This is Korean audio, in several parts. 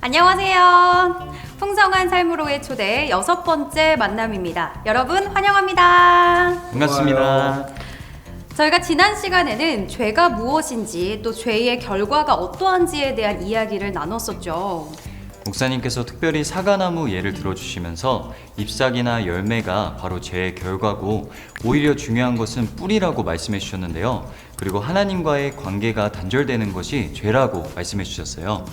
안녕하세요. 풍성한 삶으로의 초대 6번째 만남입니다. 여러분 환영합니다. 반갑습니다. 저희가 지난 시간에는 죄가 무엇인지 또 죄의 결과가 어떠한지에 대한 이야기를 나눴었죠. 목사님께서 특별히 사과나무 예를 들어주시면서 잎사귀나 열매가 바로 죄의 결과고 오히려 중요한 것은 뿌리라고 말씀해 주셨는데요. 그리고 하나님과의 관계가 단절되는 것이 죄라고 말씀해 주셨어요.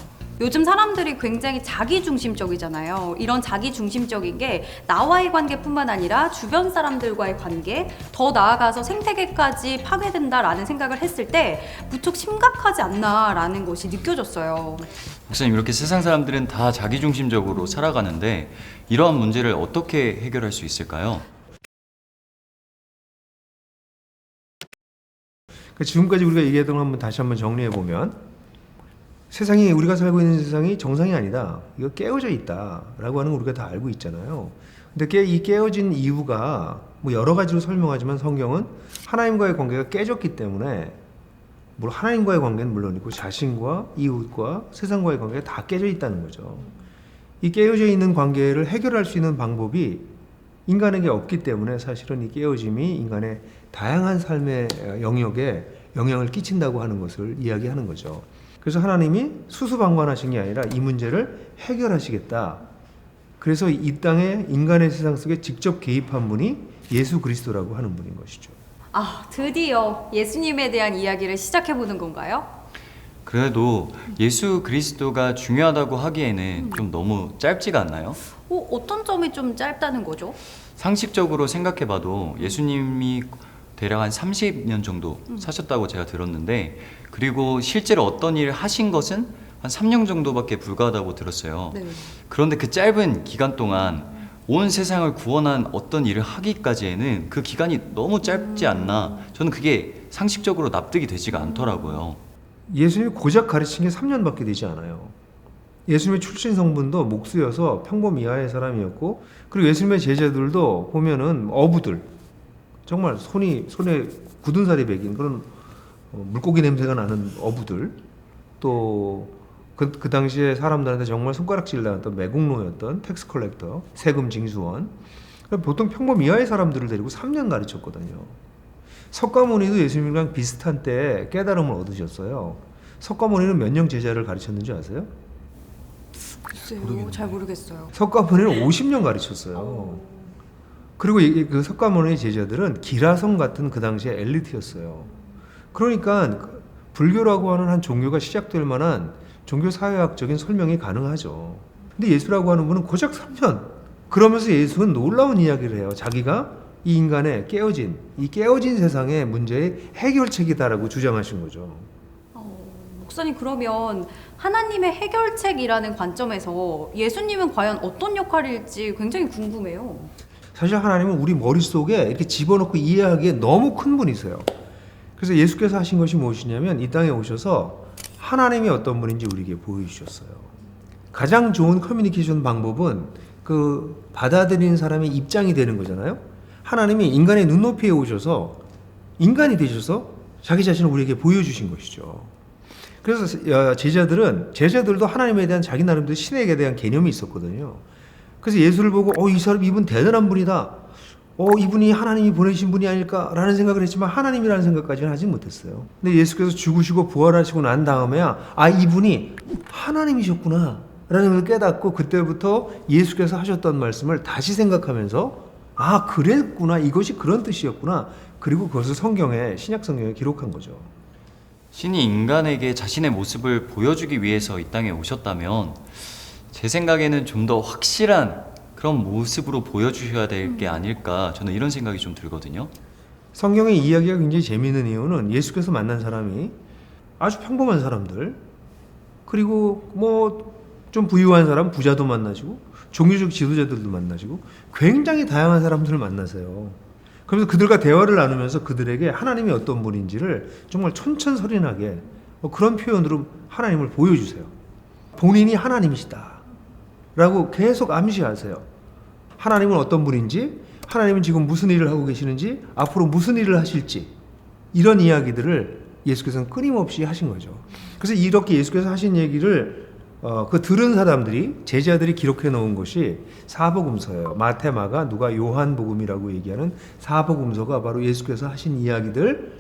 요즘 사람들이 굉장히 자기중심적이잖아요. 이런 자기중심적인 게 나와의 관계뿐만 아니라 주변 사람들과의 관계, 더 나아가서 생태계까지 파괴된다라는 생각을 했을 때 무척 심각하지 않나라는 것이 느껴졌어요. 목사님, 이렇게 세상 사람들은 다 자기중심적으로 살아가는데 이러한 문제를 어떻게 해결할 수 있을까요? 지금까지 우리가 얘기했던 걸 다시 한번 정리해 보면, 세상이, 우리가 살고 있는 세상이 정상이 아니다, 이거 깨어져 있다라고 하는 걸 우리가 다 알고 있잖아요. 근데 이 깨어진 이유가 뭐 여러 가지로 설명하지만 성경은 하나님과의 관계가 깨졌기 때문에, 물론 하나님과의 관계는 물론이고 자신과 이웃과 세상과의 관계가 다 깨져 있다는 거죠. 이 깨어져 있는 관계를 해결할 수 있는 방법이 인간에게 없기 때문에 사실은 이 깨어짐이 인간의 다양한 삶의 영역에 영향을 끼친다고 하는 것을 이야기하는 거죠. 그래서 하나님이 수수방관하신 게 아니라 이 문제를 해결하시겠다. 그래서 이 땅에 인간의 세상 속에 직접 개입한 분이 예수 그리스도라고 하는 분인 것이죠. 드디어 예수님에 대한 이야기를 시작해보는 건가요? 그래도 예수 그리스도가 중요하다고 하기에는 좀 너무 짧지가 않나요? 어떤 점이 좀 짧다는 거죠? 상식적으로 생각해봐도 예수님이 대략 한 30년 정도 사셨다고 제가 들었는데, 그리고 실제로 어떤 일을 하신 것은 한 3년 정도밖에 불과하다고 들었어요. 네. 그런데 그 짧은 기간 동안 온 세상을 구원한 어떤 일을 하기까지에는 그 기간이 너무 짧지 않나, 저는 그게 상식적으로 납득이 되지가 않더라고요. 예수님이 고작 가르친 게 3년밖에 되지 않아요. 예수님의 출신 성분도 목수여서 평범 이하의 사람이었고, 그리고 예수님의 제자들도 보면은 어부들, 정말 손에 굳은 살이 배긴 그런 물고기 냄새가 나는 어부들, 또 그 당시에 사람들한테 정말 손가락질 나왔던 매국노였던 텍스 컬렉터, 세금 징수원, 보통 평범 이하의 사람들을 데리고 3년 가르쳤거든요. 석가모니도 예수님이랑 비슷한 때에 깨달음을 얻으셨어요. 석가모니는 몇 년 제자를 가르쳤는지 아세요? 글쎄요, 잘 모르겠어요. 석가모니는 50년 가르쳤어요. 그리고 그 석가모니의 제자들은 기라성 같은 그 당시의 엘리트였어요. 그러니까 불교라고 하는 한 종교가 시작될 만한 종교 사회학적인 설명이 가능하죠. 근데 예수라고 하는 분은 고작 3년. 그러면서 예수는 놀라운 이야기를 해요. 자기가 이 인간의 이 깨어진 세상의 문제의 해결책이다라고 주장하신 거죠. 목사님, 그러면 하나님의 해결책이라는 관점에서 예수님은 과연 어떤 역할일지 굉장히 궁금해요. 사실 하나님은 우리 머릿속에 이렇게 집어넣고 이해하기에 너무 큰 분이세요. 그래서 예수께서 하신 것이 무엇이냐면 이 땅에 오셔서 하나님이 어떤 분인지 우리에게 보여주셨어요. 가장 좋은 커뮤니케이션 방법은 그 받아들이는 사람의 입장이 되는 거잖아요. 하나님이 인간의 눈높이에 오셔서 인간이 되셔서 자기 자신을 우리에게 보여주신 것이죠. 그래서 제자들도 하나님에 대한 자기 나름대로 신에게 대한 개념이 있었거든요. 그래서 예수를 보고 이분 대단한 분이다, 이분이 하나님이 보내신 분이 아닐까라는 생각을 했지만 하나님이라는 생각까지는 하지 못했어요. 근데 예수께서 죽으시고 부활하시고 난 다음에야 이분이 하나님이셨구나 라는 걸 깨닫고, 그때부터 예수께서 하셨던 말씀을 다시 생각하면서 그랬구나, 이것이 그런 뜻이었구나, 그리고 그것을 신약 성경에 기록한 거죠. 신이 인간에게 자신의 모습을 보여주기 위해서 이 땅에 오셨다면 제 생각에는 좀 더 확실한 그런 모습으로 보여주셔야 될 게 아닐까, 저는 이런 생각이 좀 들거든요. 성경의 이야기가 굉장히 재미있는 이유는 예수께서 만난 사람이 아주 평범한 사람들, 그리고 뭐 좀 부유한 사람, 부자도 만나시고 종교적 지도자들도 만나시고 굉장히 다양한 사람들을 만나세요. 그래서 그들과 대화를 나누면서 그들에게 하나님이 어떤 분인지를 정말 천천설인하게 그런 표현으로 하나님을 보여주세요. 본인이 하나님이시다 라고 계속 암시하세요. 하나님은 어떤 분인지, 하나님은 지금 무슨 일을 하고 계시는지, 앞으로 무슨 일을 하실지, 이런 이야기들을 예수께서는 끊임없이 하신 거죠. 그래서 이렇게 예수께서 하신 얘기를 그 들은 사람들이 제자들이 기록해 놓은 것이 사복음서예요. 마태, 마가, 누가, 요한복음이라고 얘기하는 사복음서가 바로 예수께서 하신 이야기들,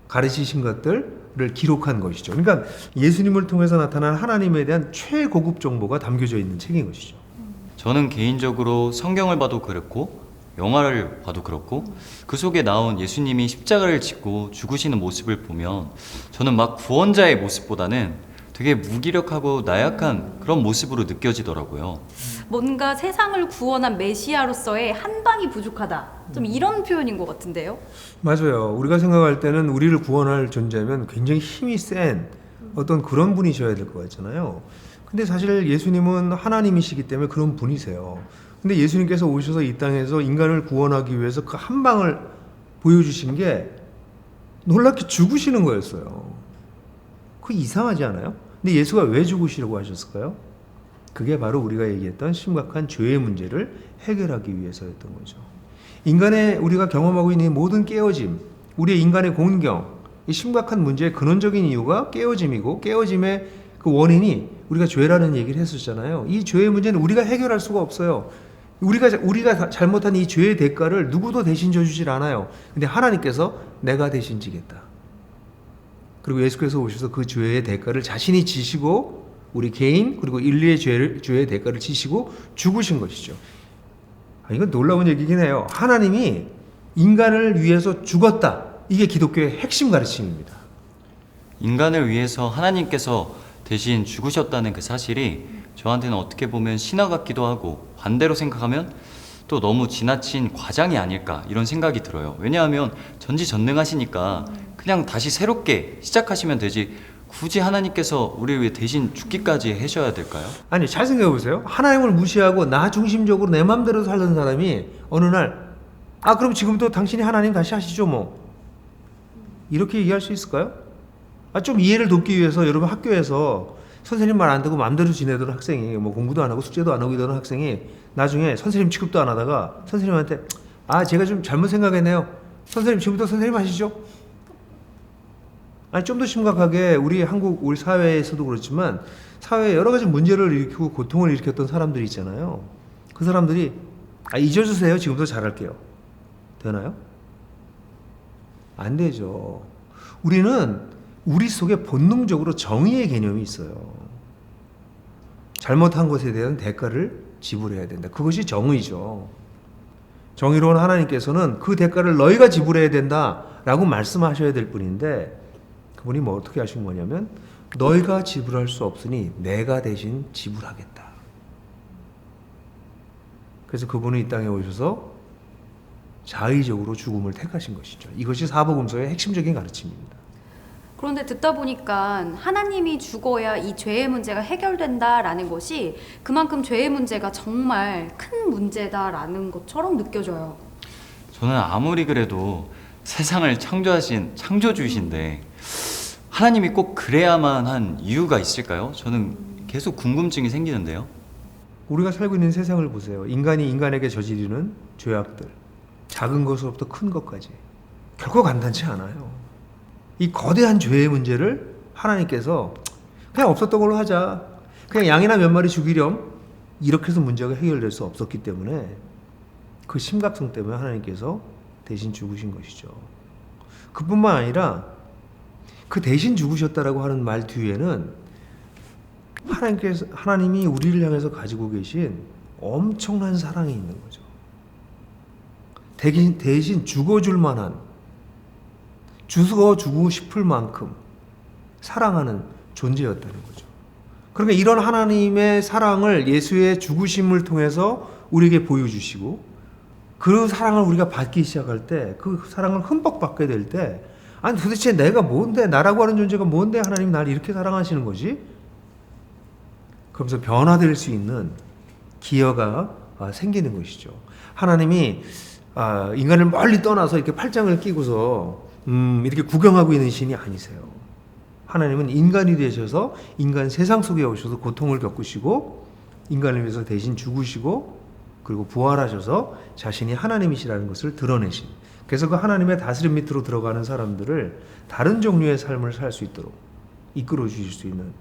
가르치신 것들을 기록한 것이죠. 그러니까 예수님을 통해서 나타난 하나님에 대한 최고급 정보가 담겨져 있는 책인 것이죠. 저는 개인적으로 성경을 봐도 그렇고 영화를 봐도 그렇고 그 속에 나온 예수님이 십자가를 짓고 죽으시는 모습을 보면 저는 막 구원자의 모습보다는 되게 무기력하고 나약한 그런 모습으로 느껴지더라고요. 뭔가 세상을 구원한 메시아로서의 한 방이 부족하다. 좀 이런 표현인 것 같은데요. 맞아요. 우리가 생각할 때는 우리를 구원할 존재면 굉장히 힘이 센 어떤 그런 분이셔야 될 것 같잖아요. 근데 사실 예수님은 하나님이시기 때문에 그런 분이세요. 근데 예수님께서 오셔서 이 땅에서 인간을 구원하기 위해서 그 한 방을 보여주신 게 놀랍게 죽으시는 거였어요. 그거 이상하지 않아요? 근데 예수가 왜 죽으시려고 하셨을까요? 그게 바로 우리가 얘기했던 심각한 죄의 문제를 해결하기 위해서였던 거죠. 인간의 우리가 경험하고 있는 모든 깨어짐, 우리의 인간의 공경, 이 심각한 문제의 근원적인 이유가 깨어짐이고 깨어짐의 그 원인이 우리가 죄라는 얘기를 했었잖아요. 이 죄의 문제는 우리가 해결할 수가 없어요. 우리가 잘못한 이 죄의 대가를 누구도 대신 져주질 않아요. 근데 하나님께서 내가 대신 지겠다. 그리고 예수께서 오셔서 그 죄의 대가를 자신이 지시고 우리 개인 그리고 인류의 죄의 대가를 지시고 죽으신 것이죠. 이건 놀라운 얘기긴 해요. 하나님이 인간을 위해서 죽었다. 이게 기독교의 핵심 가르침입니다. 인간을 위해서 하나님께서 대신 죽으셨다는 그 사실이 저한테는 어떻게 보면 신화 같기도 하고 반대로 생각하면 또 너무 지나친 과장이 아닐까 이런 생각이 들어요. 왜냐하면 전지전능하시니까 그냥 다시 새롭게 시작하시면 되지 굳이 하나님께서 우리를 위해 대신 죽기까지 하셔야 될까요? 아니 잘 생각해 보세요. 하나님을 무시하고 나 중심적으로 내 맘대로 살던 사람이 어느 날 그럼 지금부터 당신이 하나님 다시 하시죠 뭐 이렇게 얘기할 수 있을까요? 좀 이해를 돕기 위해서 여러분 학교에서 선생님 말 안 듣고 마음대로 지내던 학생이 뭐 공부도 안 하고 숙제도 안 하고 이러던 학생이 나중에 선생님 취급도 안 하다가 선생님한테 제가 좀 잘못 생각했네요. 선생님 지금부터 선생님 하시죠. 좀 더 심각하게 우리 사회에서도 그렇지만 사회에 여러 가지 문제를 일으키고 고통을 일으켰던 사람들이 있잖아요. 그 사람들이 잊어주세요. 지금부터 잘할게요. 되나요? 안 되죠. 우리는 우리 속에 본능적으로 정의의 개념이 있어요. 잘못한 것에 대한 대가를 지불해야 된다. 그것이 정의죠. 정의로운 하나님께서는 그 대가를 너희가 지불해야 된다라고 말씀하셔야 될 뿐인데 그분이 뭐 어떻게 하신 거냐면 너희가 지불할 수 없으니 내가 대신 지불하겠다. 그래서 그분은 이 땅에 오셔서 자의적으로 죽음을 택하신 것이죠. 이것이 사복음서의 핵심적인 가르침입니다. 그런데 듣다 보니까 하나님이 죽어야 이 죄의 문제가 해결된다라는 것이 그만큼 죄의 문제가 정말 큰 문제다라는 것처럼 느껴져요. 저는 아무리 그래도 세상을 창조하신 창조주이신데 하나님이 꼭 그래야만 한 이유가 있을까요? 저는 계속 궁금증이 생기는데요. 우리가 살고 있는 세상을 보세요. 인간이 인간에게 저지르는 죄악들, 작은 것으로부터 큰 것까지 결코 간단치 않아요. 이 거대한 죄의 문제를 하나님께서 그냥 없었던 걸로 하자. 그냥 양이나 몇 마리 죽이렴. 이렇게 해서 문제가 해결될 수 없었기 때문에 그 심각성 때문에 하나님께서 대신 죽으신 것이죠. 그뿐만 아니라 그 대신 죽으셨다라고 하는 말 뒤에는 하나님이 우리를 향해서 가지고 계신 엄청난 사랑이 있는 거죠. 대신 죽어줄 만한 죽어주고 싶을 만큼 사랑하는 존재였다는 거죠. 그러니까 이런 하나님의 사랑을 예수의 죽으심을 통해서 우리에게 보여주시고 그 사랑을 우리가 받기 시작할 때 그 사랑을 흠뻑 받게 될 때 도대체 내가 뭔데 나라고 하는 존재가 뭔데 하나님이 나를 이렇게 사랑하시는 거지? 그러면서 변화될 수 있는 기여가 생기는 것이죠. 하나님이 인간을 멀리 떠나서 이렇게 팔짱을 끼고서 이렇게 구경하고 있는 신이 아니세요. 하나님은 인간이 되셔서 인간 세상 속에 오셔서 고통을 겪으시고 인간을 위해서 대신 죽으시고 그리고 부활하셔서 자신이 하나님이시라는 것을 드러내신, 그래서 그 하나님의 다스림 밑으로 들어가는 사람들을 다른 종류의 삶을 살 수 있도록 이끌어 주실 수 있는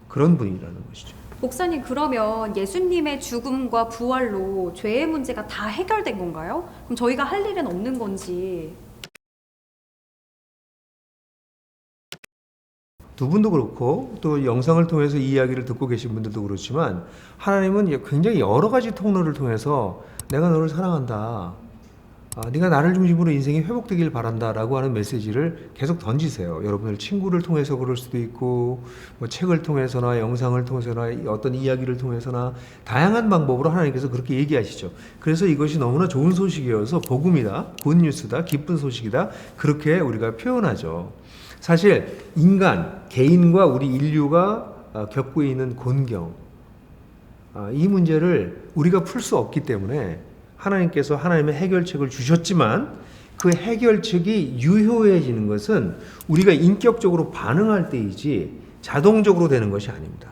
그런 분이라는 것이죠. 목사님, 그러면 예수님의 죽음과 부활로 죄의 문제가 다 해결된 건가요? 그럼 저희가 할 일은 없는 건지. 두 분도 그렇고 또 영상을 통해서 이 이야기를 듣고 계신 분들도 그렇지만 하나님은 굉장히 여러 가지 통로를 통해서 내가 너를 사랑한다. 네가 나를 중심으로 인생이 회복되길 바란다라고 하는 메시지를 계속 던지세요. 여러분들 친구를 통해서 그럴 수도 있고 뭐 책을 통해서나 영상을 통해서나 어떤 이야기를 통해서나 다양한 방법으로 하나님께서 그렇게 얘기하시죠. 그래서 이것이 너무나 좋은 소식이어서 복음이다, 굿뉴스다, 기쁜 소식이다 그렇게 우리가 표현하죠. 사실 인간, 개인과 우리 인류가 겪고 있는 곤경, 이 문제를 우리가 풀 수 없기 때문에 하나님께서 하나님의 해결책을 주셨지만 그 해결책이 유효해지는 것은 우리가 인격적으로 반응할 때이지 자동적으로 되는 것이 아닙니다.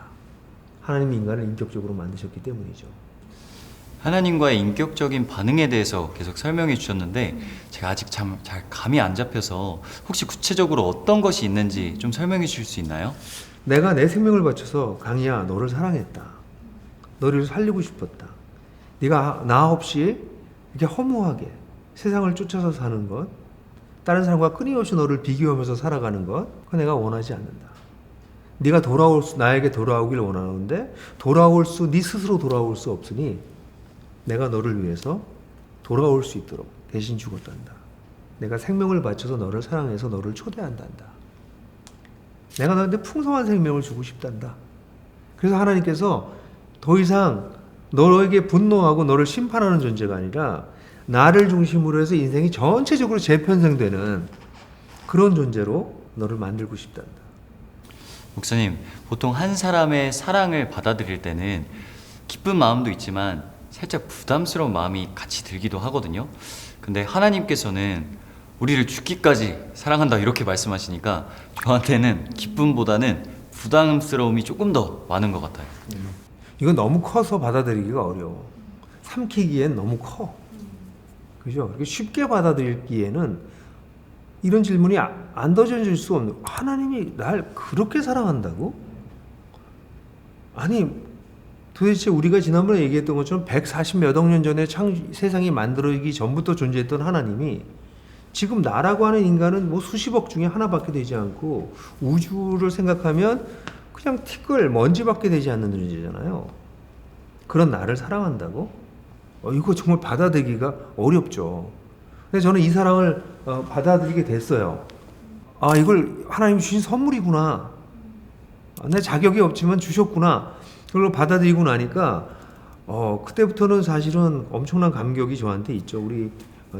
하나님이 인간을 인격적으로 만드셨기 때문이죠. 하나님과의 인격적인 반응에 대해서 계속 설명해 주셨는데 제가 아직 잘 감이 안 잡혀서 혹시 구체적으로 어떤 것이 있는지 좀 설명해 주실 수 있나요? 내가 내 생명을 바쳐서 강희야 너를 사랑했다. 너를 살리고 싶었다. 네가 나 없이 이렇게 허무하게 세상을 쫓아서 사는 것, 다른 사람과 끊임없이 너를 비교하면서 살아가는 것, 그거 내가 원하지 않는다. 네가 나에게 돌아오길 원하는데 네 스스로 돌아올 수 없으니 내가 너를 위해서 돌아올 수 있도록 대신 죽었단다. 내가 생명을 바쳐서 너를 사랑해서 너를 초대한단다. 내가 너한테 풍성한 생명을 주고 싶단다. 그래서 하나님께서 더 이상 너에게 분노하고 너를 심판하는 존재가 아니라 나를 중심으로 해서 인생이 전체적으로 재편성되는 그런 존재로 너를 만들고 싶단다. 목사님, 보통 한 사람의 사랑을 받아들일 때는 기쁜 마음도 있지만 살짝 부담스러운 마음이 같이 들기도 하거든요. 근데 하나님께서는 우리를 죽기까지 사랑한다 이렇게 말씀하시니까 저한테는 기쁨보다는 부담스러움이 조금 더 많은 것 같아요. 이건 너무 커서 받아들이기가 어려워. 삼키기엔 너무 커. 그죠? 이렇게 쉽게 받아들이기에는 이런 질문이 안 던져질 수 없는, 하나님이 날 그렇게 사랑한다고? 아니, 도대체 우리가 지난번에 얘기했던 것처럼 140몇 억 년 전에 세상이 만들어지기 전부터 존재했던 하나님이 지금 나라고 하는 인간은 뭐 수십억 중에 하나밖에 되지 않고 우주를 생각하면 그냥 티끌, 먼지밖에 되지 않는 존재잖아요. 그런 나를 사랑한다고? 이거 정말 받아들이기가 어렵죠. 근데 저는 이 사랑을 받아들이게 됐어요. 이걸 하나님 주신 선물이구나. 내 자격이 없지만 주셨구나. 그걸 받아들이고 나니까 그때부터는 사실은 엄청난 감격이 저한테 있죠. 우리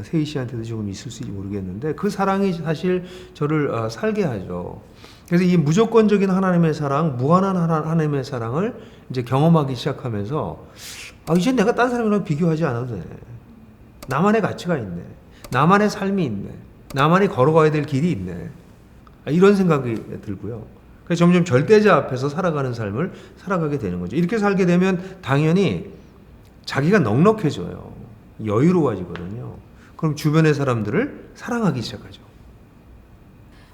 세희 씨한테도 조금 있을지 모르겠는데 그 사랑이 사실 저를 살게 하죠. 그래서 이 무조건적인 하나님의 사랑, 무한한 하나님의 사랑을 이제 경험하기 시작하면서 이제 내가 딴 사람이랑 비교하지 않아도 돼. 나만의 가치가 있네. 나만의 삶이 있네. 나만이 걸어가야 될 길이 있네. 이런 생각이 들고요. 그래서 점점 절대자 앞에서 살아가는 삶을 살아가게 되는 거죠. 이렇게 살게 되면 당연히 자기가 넉넉해져요. 여유로워지거든요. 그럼 주변의 사람들을 사랑하기 시작하죠.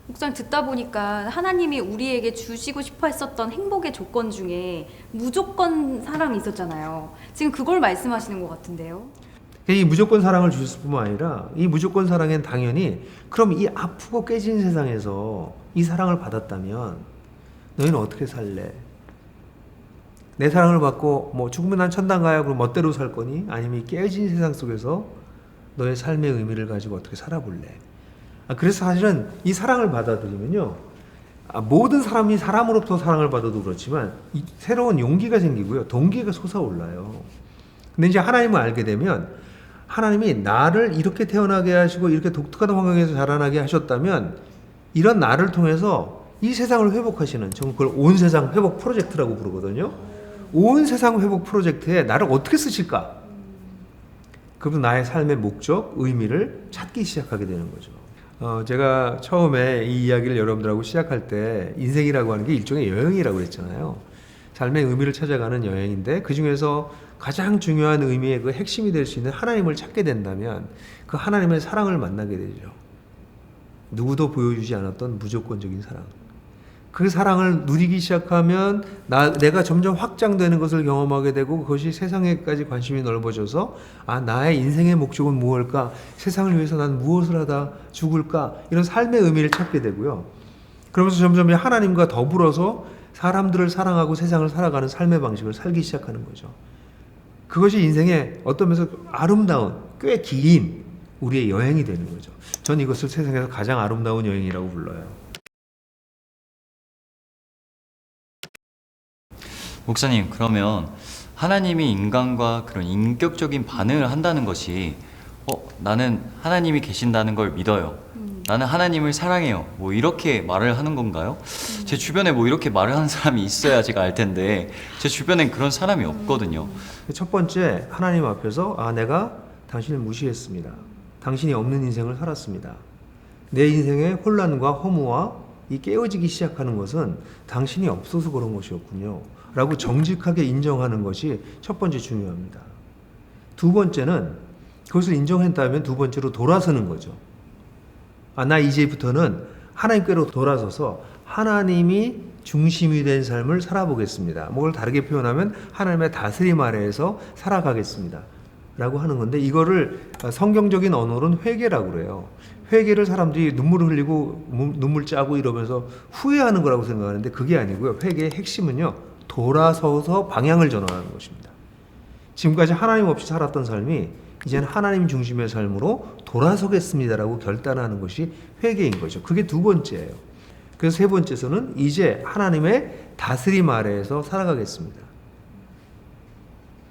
목사님, 듣다 보니까 하나님이 우리에게 주시고 싶어 했었던 행복의 조건 중에 무조건 사랑이 있었잖아요. 지금 그걸 말씀하시는 것 같은데요. 이 무조건 사랑을 주실 뿐만 아니라 이 무조건 사랑엔 당연히 그럼 이 아프고 깨진 세상에서 이 사랑을 받았다면 너희는 어떻게 살래? 내 사랑을 받고 뭐 죽으면 난 천당 가야 그럼 멋대로 살 거니? 아니면 이 깨진 세상 속에서 너의 삶의 의미를 가지고 어떻게 살아볼래? 그래서 사실은 이 사랑을 받아들이면요, 모든 사람이 사람으로부터 사랑을 받아도 그렇지만 새로운 용기가 생기고요, 동기가 솟아올라요. 근데 이제 하나님을 알게 되면 하나님이 나를 이렇게 태어나게 하시고 이렇게 독특한 환경에서 자라나게 하셨다면 이런 나를 통해서 이 세상을 회복하시는, 저는 그걸 온 세상 회복 프로젝트라고 부르거든요. 온 세상 회복 프로젝트에 나를 어떻게 쓰실까? 그러면 나의 삶의 목적, 의미를 찾기 시작하게 되는 거죠. 제가 처음에 이 이야기를 여러분들하고 시작할 때 인생이라고 하는 게 일종의 여행이라고 했잖아요. 삶의 의미를 찾아가는 여행인데 그 중에서 가장 중요한 의미의 그 핵심이 될 수 있는 하나님을 찾게 된다면 그 하나님의 사랑을 만나게 되죠. 누구도 보여주지 않았던 무조건적인 사랑. 그 사랑을 누리기 시작하면 내가 점점 확장되는 것을 경험하게 되고 그것이 세상에까지 관심이 넓어져서 나의 인생의 목적은 무엇일까? 세상을 위해서 난 무엇을 하다 죽을까? 이런 삶의 의미를 찾게 되고요. 그러면서 점점 하나님과 더불어서 사람들을 사랑하고 세상을 살아가는 삶의 방식을 살기 시작하는 거죠. 그것이 인생의 어떤 면에서 아름다운 꽤 긴 우리의 여행이 되는 거죠. 전 이것을 세상에서 가장 아름다운 여행이라고 불러요. 목사님, 그러면 하나님이 인간과 그런 인격적인 반응을 한다는 것이 나는 하나님이 계신다는 걸 믿어요. 나는 하나님을 사랑해요. 뭐 이렇게 말을 하는 건가요? 제 주변에 뭐 이렇게 말을 하는 사람이 있어야 제가 알 텐데 제 주변엔 그런 사람이 없거든요. 첫 번째, 하나님 앞에서 내가 당신을 무시했습니다. 당신이 없는 인생을 살았습니다. 내 인생의 혼란과 허무와 이 깨어지기 시작하는 것은 당신이 없어서 그런 것이었군요. 라고 정직하게 인정하는 것이 첫 번째 중요합니다. 두 번째는 그것을 인정했다면 두 번째로 돌아서는 거죠. 나 이제부터는 하나님께로 돌아서서 하나님이 중심이 된 삶을 살아보겠습니다. 뭘 다르게 표현하면 하나님의 다스림 아래에서 살아가겠습니다. 라고 하는 건데 이거를 성경적인 언어로는 회개라고 그래요. 회개를 사람들이 눈물을 흘리고 눈물 짜고 이러면서 후회하는 거라고 생각하는데 그게 아니고요. 회개의 핵심은요. 돌아서서 방향을 전환하는 것입니다. 지금까지 하나님 없이 살았던 삶이 이제는 하나님 중심의 삶으로 돌아서겠습니다라고 결단하는 것이 회개인 거죠. 그게 두 번째예요. 그래서 세 번째에서는 이제 하나님의 다스림 아래에서 살아가겠습니다.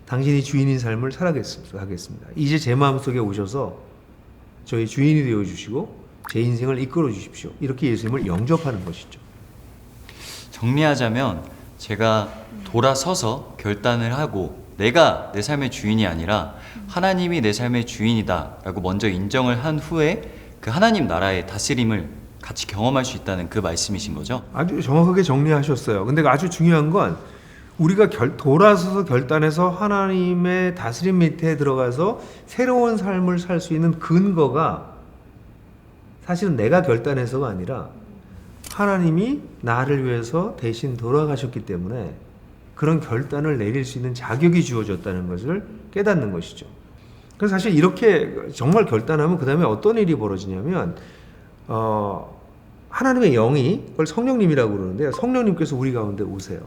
당신이 주인인 삶을 살아가겠습니다. 이제 제 마음속에 오셔서 저희 주인이 되어주시고 제 인생을 이끌어 주십시오. 이렇게 예수님을 영접하는 것이죠. 정리하자면 제가 돌아서서 결단을 하고 내가 내 삶의 주인이 아니라 하나님이 내 삶의 주인이다 라고 먼저 인정을 한 후에 그 하나님 나라의 다스림을 같이 경험할 수 있다는 그 말씀이신 거죠? 아주 정확하게 정리하셨어요. 근데 아주 중요한 건 우리가 돌아서서 결단해서 하나님의 다스림 밑에 들어가서 새로운 삶을 살 수 있는 근거가 사실은 내가 결단해서가 아니라 하나님이 나를 위해서 대신 돌아가셨기 때문에 그런 결단을 내릴 수 있는 자격이 주어졌다는 것을 깨닫는 것이죠. 그래서 사실 이렇게 정말 결단하면 그 다음에 어떤 일이 벌어지냐면 하나님의 영이 그걸 성령님이라고 그러는데요. 성령님께서 우리 가운데 오세요.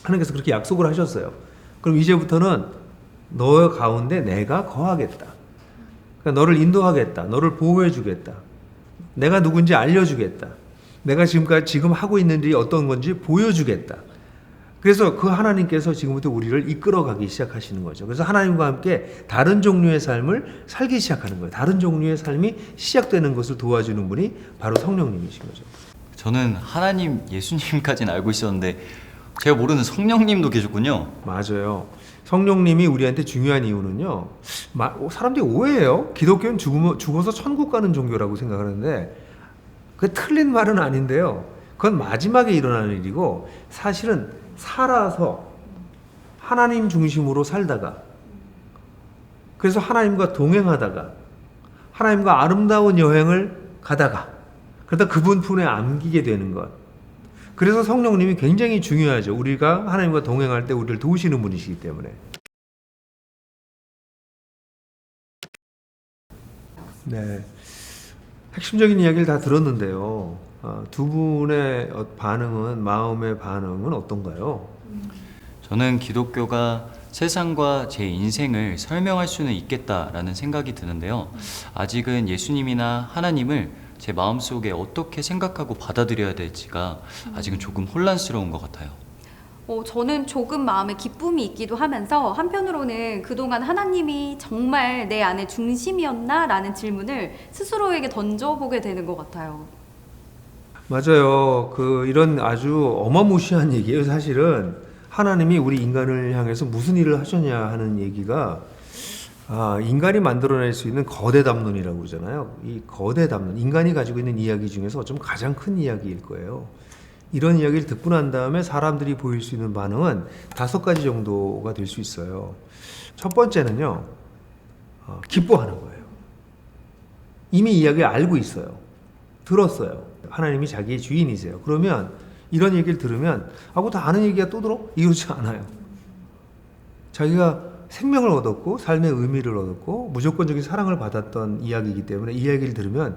하나님께서 그렇게 약속을 하셨어요. 그럼 이제부터는 너 가운데 내가 거하겠다. 그러니까 너를 인도하겠다. 너를 보호해 주겠다. 내가 누군지 알려주겠다. 내가 지금 하고 있는 일이 어떤 건지 보여주겠다. 그래서 그 하나님께서 지금부터 우리를 이끌어가기 시작하시는 거죠. 그래서 하나님과 함께 다른 종류의 삶을 살기 시작하는 거예요. 다른 종류의 삶이 시작되는 것을 도와주는 분이 바로 성령님이신 거죠. 저는 하나님, 예수님까지는 알고 있었는데 제가 모르는 성령님도 계셨군요. 맞아요. 성령님이 우리한테 중요한 이유는요. 사람들이 오해해요. 기독교는 죽어서 천국 가는 종교라고 생각하는데 그게 틀린 말은 아닌데요. 그건 마지막에 일어나는 일이고 사실은 살아서 하나님 중심으로 살다가 그래서 하나님과 동행하다가 하나님과 아름다운 여행을 가다가 그러다 그분 품에 안기게 되는 것. 그래서 성령님이 굉장히 중요하죠. 우리가 하나님과 동행할 때 우리를 도우시는 분이시기 때문에. 네. 핵심적인 이야기를 다 들었는데요. 두 분의 반응은, 마음의 반응은 어떤가요? 저는 기독교가 세상과 제 인생을 설명할 수는 있겠다라는 생각이 드는데요. 아직은 예수님이나 하나님을 제 마음속에 어떻게 생각하고 받아들여야 될지가 아직은 조금 혼란스러운 것 같아요. 저는 조금 마음에 기쁨이 있기도 하면서 한편으로는 그동안 하나님이 정말 내 안의 중심이었나? 라는 질문을 스스로에게 던져보게 되는 것 같아요. 맞아요. 이런 아주 어마무시한 얘기예요. 사실은 하나님이 우리 인간을 향해서 무슨 일을 하셨냐 하는 얘기가 인간이 만들어낼 수 있는 거대 담론이라고 그러잖아요. 이 거대 담론, 인간이 가지고 있는 이야기 중에서 좀 가장 큰 이야기일 거예요. 이런 이야기를 듣고 난 다음에 사람들이 보일 수 있는 반응은 5가지 정도가 될 수 있어요. 첫 번째는요, 기뻐하는 거예요. 이미 이야기를 알고 있어요. 들었어요. 하나님이 자기의 주인이세요. 그러면 이런 얘기를 들으면 그거 다 아는 얘기야 또 들어? 이러지 않아요. 자기가 생명을 얻었고 삶의 의미를 얻었고 무조건적인 사랑을 받았던 이야기이기 때문에 이 이야기를 들으면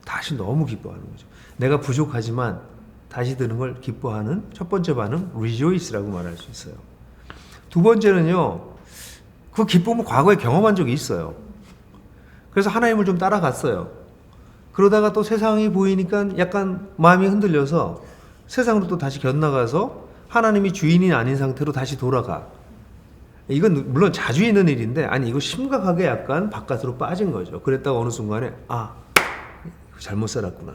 다시 너무 기뻐하는 거죠. 내가 부족하지만 다시 드는 걸 기뻐하는 첫 번째 반응 rejoice라고 말할 수 있어요. 두 번째는요. 그 기쁨을 과거에 경험한 적이 있어요. 그래서 하나님을 좀 따라갔어요. 그러다가 또 세상이 보이니까 약간 마음이 흔들려서 세상으로 또 다시 견나가서 하나님이 주인이 아닌 상태로 다시 돌아가. 이건 물론 자주 있는 일인데 이거 심각하게 약간 바깥으로 빠진 거죠. 그랬다가 어느 순간에 잘못 살았구나.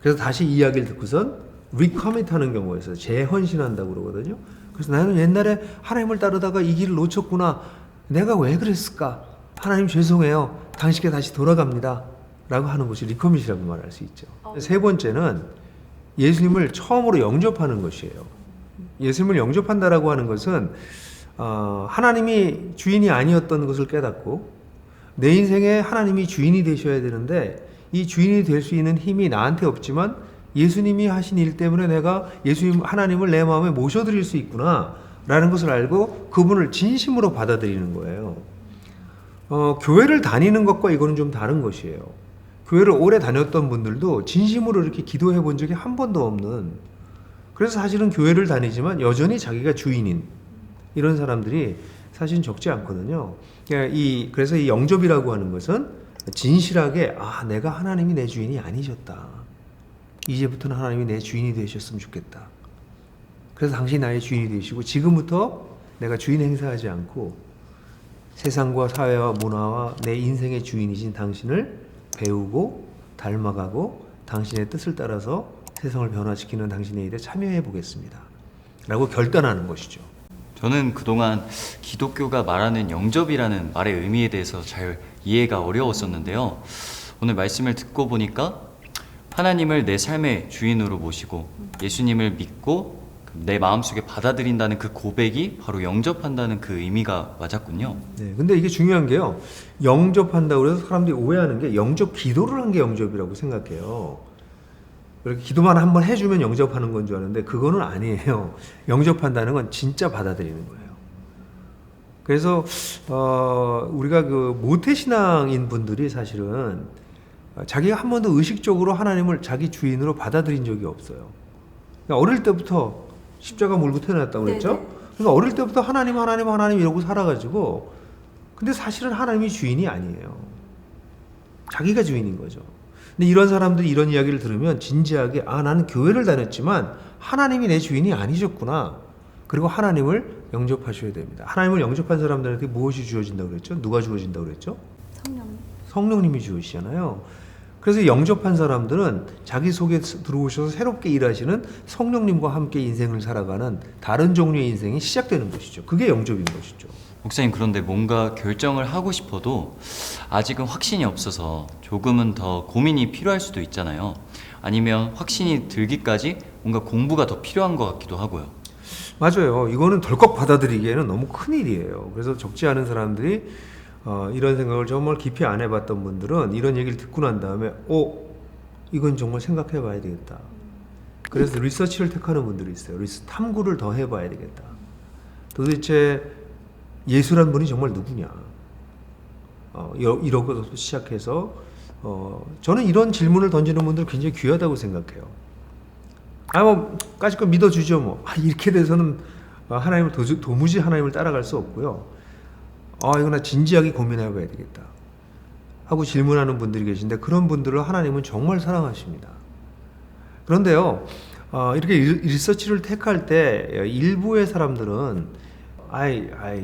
그래서 다시 이야기를 듣고선 recommit 하는 경우가 있어요. 재헌신한다고 그러거든요. 그래서 나는 옛날에 하나님을 따르다가 이 길을 놓쳤구나. 내가 왜 그랬을까? 하나님 죄송해요. 당신께 다시 돌아갑니다. 라고 하는 것이 리커밋이라고 말할 수 있죠. 세 번째는 예수님을 처음으로 영접하는 것이에요. 예수님을 영접한다라고 하는 것은 하나님이 주인이 아니었던 것을 깨닫고 내 인생에 하나님이 주인이 되셔야 되는데 이 주인이 될 수 있는 힘이 나한테 없지만 예수님이 하신 일 때문에 내가 하나님을 내 마음에 모셔드릴 수 있구나 라는 것을 알고 그분을 진심으로 받아들이는 거예요. 교회를 다니는 것과 이거는 좀 다른 것이에요. 교회를 오래 다녔던 분들도 진심으로 이렇게 기도해 본 적이 한 번도 없는, 그래서 사실은 교회를 다니지만 여전히 자기가 주인인 이런 사람들이 사실은 적지 않거든요. 그래서 이 영접이라고 하는 것은 진실하게 내가 하나님이 내 주인이 아니셨다. 이제부터는 하나님이 내 주인이 되셨으면 좋겠다. 그래서 당신이 나의 주인이 되시고 지금부터 내가 주인 행사하지 않고 세상과 사회와 문화와 내 인생의 주인이신 당신을 배우고 닮아가고 당신의 뜻을 따라서 세상을 변화시키는 당신의 일에 참여해 보겠습니다. 라고 결단하는 것이죠. 저는 그동안 기독교가 말하는 영접이라는 말의 의미에 대해서 잘 이해가 어려웠었는데요. 오늘 말씀을 듣고 보니까 하나님을 내 삶의 주인으로 모시고 예수님을 믿고 내 마음속에 받아들인다는 그 고백이 바로 영접한다는 그 의미가 맞았군요. 네, 근데 이게 중요한 게요. 영접한다고 해서 사람들이 오해하는 게 영접 기도를 한 게 영접이라고 생각해요. 그렇게 기도만 한번 해주면 영접하는 건 줄 아는데 그거는 아니에요. 영접한다는 건 진짜 받아들이는 거예요. 그래서 우리가 그 모태신앙인 분들이 사실은 자기가 한 번도 의식적으로 하나님을 자기 주인으로 받아들인 적이 없어요. 그러니까 어릴 때부터 십자가 물고 태어났다고 그랬죠? 네네. 그러니까 어릴 때부터 하나님 이러고 살아가지고 근데 사실은 하나님이 주인이 아니에요. 자기가 주인인 거죠. 근데 이런 사람들이 이런 이야기를 들으면 진지하게 나는 교회를 다녔지만 하나님이 내 주인이 아니셨구나. 그리고 하나님을 영접하셔야 됩니다. 하나님을 영접한 사람들한테 무엇이 주어진다고 그랬죠? 누가 주어진다고 그랬죠? 성령. 성령님이 주시잖아요. 그래서 영접한 사람들은 자기 속에 들어오셔서 새롭게 일하시는 성령님과 함께 인생을 살아가는 다른 종류의 인생이 시작되는 것이죠. 그게 영접인 것이죠. 목사님, 그런데 뭔가 결정을 하고 싶어도 아직은 확신이 없어서 조금은 더 고민이 필요할 수도 있잖아요. 아니면 확신이 들기까지 뭔가 공부가 더 필요한 것 같기도 하고요. 맞아요. 이거는 덜컥 받아들이기에는 너무 큰일이에요. 그래서 적지 않은 사람들이 이런 생각을 정말 깊이 안 해봤던 분들은 이런 얘기를 듣고 난 다음에 이건 정말 생각해 봐야 되겠다. 그래서 리서치를 택하는 분들이 있어요. 탐구를 더 해봐야 되겠다. 도대체 예수란 분이 정말 누구냐. 이런 것부터 시작해서 저는 이런 질문을 던지는 분들 굉장히 귀하다고 생각해요. 까짓 거 믿어주죠 이렇게 돼서는 하나님을 도무지 하나님을 따라갈 수 없고요. 이거 나 진지하게 고민해봐야 되겠다 하고 질문하는 분들이 계신데 그런 분들을 하나님은 정말 사랑하십니다. 그런데요, 이렇게 리서치를 택할 때 일부의 사람들은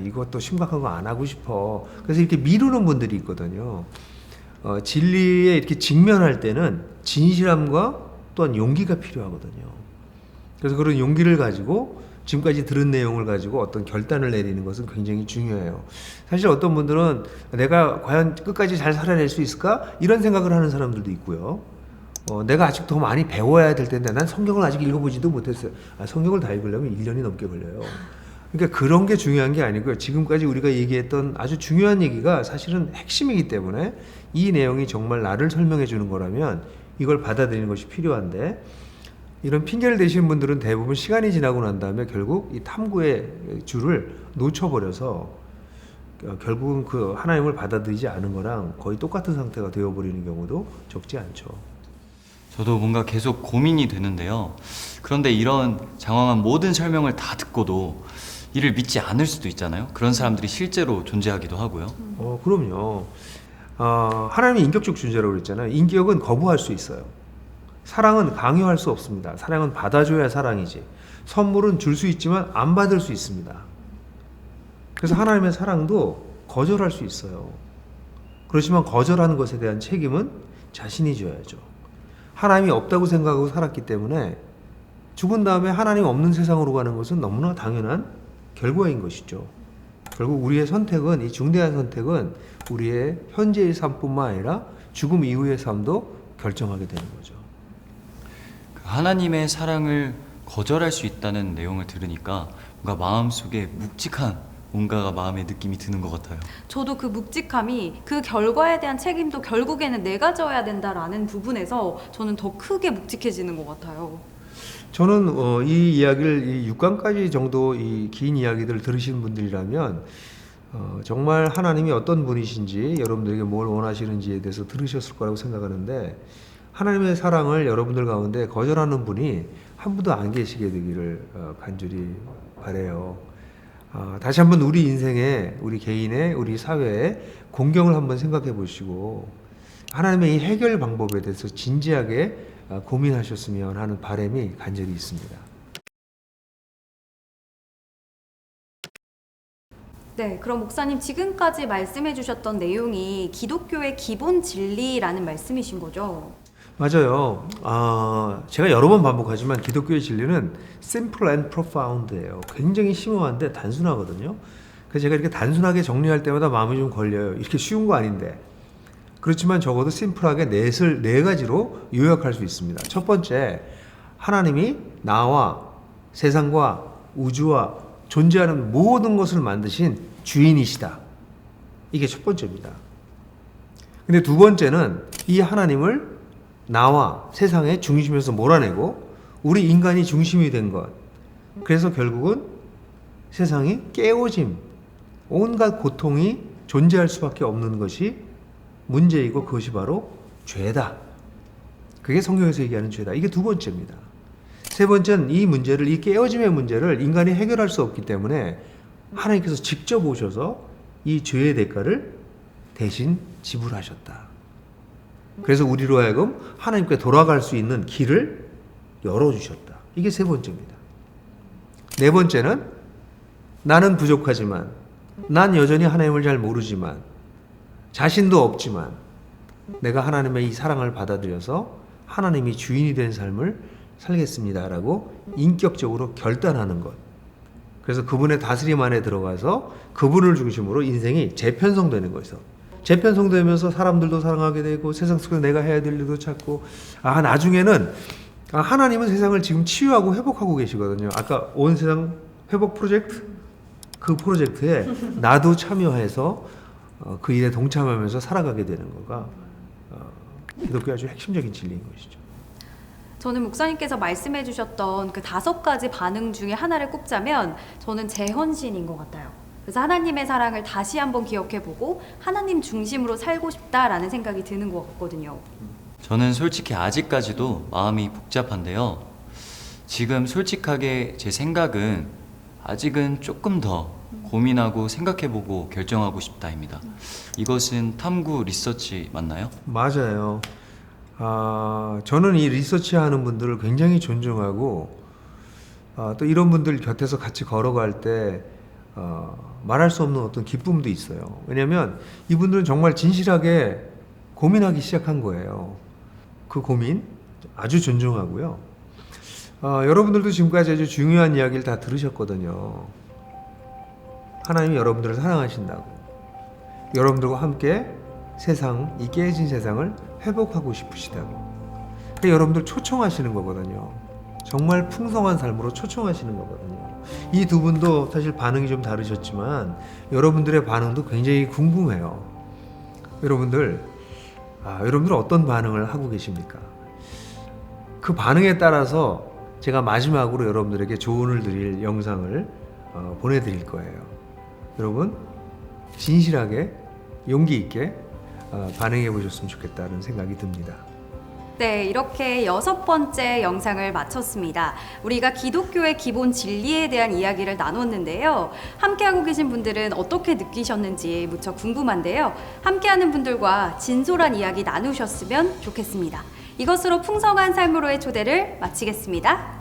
이것도 심각한 거 안 하고 싶어. 그래서 이렇게 미루는 분들이 있거든요. 진리에 이렇게 직면할 때는 진실함과 또한 용기가 필요하거든요. 그래서 그런 용기를 가지고 지금까지 들은 내용을 가지고 어떤 결단을 내리는 것은 굉장히 중요해요. 사실 어떤 분들은 내가 과연 끝까지 잘 살아낼 수 있을까? 이런 생각을 하는 사람들도 있고요. 내가 아직 더 많이 배워야 될 텐데 난 성경을 아직 읽어보지도 못했어요. 성경을 다 읽으려면 1년이 넘게 걸려요. 그러니까 그런 게 중요한 게 아니고요. 지금까지 우리가 얘기했던 아주 중요한 얘기가 사실은 핵심이기 때문에 이 내용이 정말 나를 설명해 주는 거라면 이걸 받아들이는 것이 필요한데 이런 핑계를 대시는 분들은 대부분 시간이 지나고 난 다음에 결국 이 탐구의 줄을 놓쳐버려서 결국은 그 하나님을 받아들이지 않은 거랑 거의 똑같은 상태가 되어버리는 경우도 적지 않죠. 저도 뭔가 계속 고민이 되는데요. 그런데 이런 장황한 모든 설명을 다 듣고도 이를 믿지 않을 수도 있잖아요. 그런 사람들이 실제로 존재하기도 하고요. 그럼요. 하나님이 인격적 존재라고 그랬잖아요. 인격은 거부할 수 있어요. 사랑은 강요할 수 없습니다. 사랑은 받아줘야 사랑이지. 선물은 줄 수 있지만 안 받을 수 있습니다. 그래서 하나님의 사랑도 거절할 수 있어요. 그렇지만 거절하는 것에 대한 책임은 자신이 져야죠. 하나님이 없다고 생각하고 살았기 때문에 죽은 다음에 하나님 없는 세상으로 가는 것은 너무나 당연한 결과인 것이죠. 결국 우리의 선택은, 이 중대한 선택은 우리의 현재의 삶뿐만 아니라 죽음 이후의 삶도 결정하게 되는 거죠. 하나님의 사랑을 거절할 수 있다는 내용을 들으니까 뭔가 마음속에 묵직한 뭔가가 마음의 느낌이 드는 것 같아요. 저도 그 묵직함이 그 결과에 대한 책임도 결국에는 내가 져야 된다라는 부분에서 저는 더 크게 묵직해지는 것 같아요. 저는 이 이야기를 이 6강까지 정도 이 긴 이야기들을 들으신 분들이라면 정말 하나님이 어떤 분이신지, 여러분들에게 뭘 원하시는지에 대해서 들으셨을 거라고 생각하는데, 하나님의 사랑을 여러분들 가운데 거절하는 분이 한 분도 안 계시게 되기를 간절히 바라요. 다시 한번 우리 인생에, 우리 개인의, 우리 사회의 공경을 한번 생각해 보시고 하나님의 이 해결 방법에 대해서 진지하게 고민하셨으면 하는 바람이 간절히 있습니다. 네, 그럼 목사님 지금까지 말씀해 주셨던 내용이 기독교의 기본 진리라는 말씀이신 거죠? 맞아요. 제가 여러 번 반복하지만 기독교의 진리는 simple and profound예요. 굉장히 심오한데 단순하거든요. 그래서 제가 이렇게 단순하게 정리할 때마다 마음이 좀 걸려요. 이렇게 쉬운 거 아닌데. 그렇지만 적어도 심플하게 네 가지로 요약할 수 있습니다. 첫 번째, 하나님이 나와 세상과 우주와 존재하는 모든 것을 만드신 주인이시다. 이게 첫 번째입니다. 근데 두 번째는 이 하나님을 나와 세상의 중심에서 몰아내고 우리 인간이 중심이 된 것. 그래서 결국은 세상이 깨어짐, 온갖 고통이 존재할 수밖에 없는 것이 문제이고 그것이 바로 죄다. 그게 성경에서 얘기하는 죄다. 이게 두 번째입니다. 세 번째는 이 문제를, 이 깨어짐의 문제를 인간이 해결할 수 없기 때문에 하나님께서 직접 오셔서 이 죄의 대가를 대신 지불하셨다. 그래서 우리로 하여금 하나님께 돌아갈 수 있는 길을 열어주셨다. 이게 세 번째입니다. 네 번째는 나는 부족하지만, 난 여전히 하나님을 잘 모르지만, 자신도 없지만 내가 하나님의 이 사랑을 받아들여서 하나님이 주인이 된 삶을 살겠습니다라고 인격적으로 결단하는 것. 그래서 그분의 다스림 안에 들어가서 그분을 중심으로 인생이 재편성되는 거죠. 재편성되면서 사람들도 사랑하게 되고 세상 속에서 내가 해야 될 일도 찾고, 나중에는 하나님은 세상을 지금 치유하고 회복하고 계시거든요. 아까 온 세상 회복 프로젝트, 그 프로젝트에 나도 참여해서 그 일에 동참하면서 살아가게 되는 거가 기독교의 아주 핵심적인 진리인 것이죠. 저는 목사님께서 말씀해 주셨던 그 5가지 반응 중에 하나를 꼽자면 저는 재헌신인 것 같아요. 그래서 하나님의 사랑을 다시 한번 기억해보고 하나님 중심으로 살고 싶다라는 생각이 드는 것 같거든요. 저는 솔직히 아직까지도 마음이 복잡한데요. 지금 솔직하게 제 생각은 아직은 조금 더 고민하고 생각해보고 결정하고 싶다입니다. 이것은 탐구 리서치 맞나요? 맞아요. 저는 이 리서치하는 분들을 굉장히 존중하고 또 이런 분들 곁에서 같이 걸어갈 때 말할 수 없는 어떤 기쁨도 있어요. 왜냐하면 이분들은 정말 진실하게 고민하기 시작한 거예요. 그 고민 아주 존중하고요. 여러분들도 지금까지 아주 중요한 이야기를 다 들으셨거든요. 하나님이 여러분들을 사랑하신다고, 여러분들과 함께 세상, 이 깨진 세상을 회복하고 싶으시다고. 그러니까 여러분들 초청하시는 거거든요. 정말 풍성한 삶으로 초청하시는 거거든요. 이 두 분도 사실 반응이 좀 다르셨지만 여러분들의 반응도 굉장히 궁금해요. 여러분들 어떤 반응을 하고 계십니까? 그 반응에 따라서 제가 마지막으로 여러분들에게 조언을 드릴 영상을 보내드릴 거예요. 여러분 진실하게 용기 있게 반응해 보셨으면 좋겠다는 생각이 듭니다. 네, 이렇게 6번째 영상을 마쳤습니다. 우리가 기독교의 기본 진리에 대한 이야기를 나눴는데요. 함께하고 계신 분들은 어떻게 느끼셨는지 무척 궁금한데요. 함께하는 분들과 진솔한 이야기 나누셨으면 좋겠습니다. 이것으로 풍성한 삶으로의 초대를 마치겠습니다.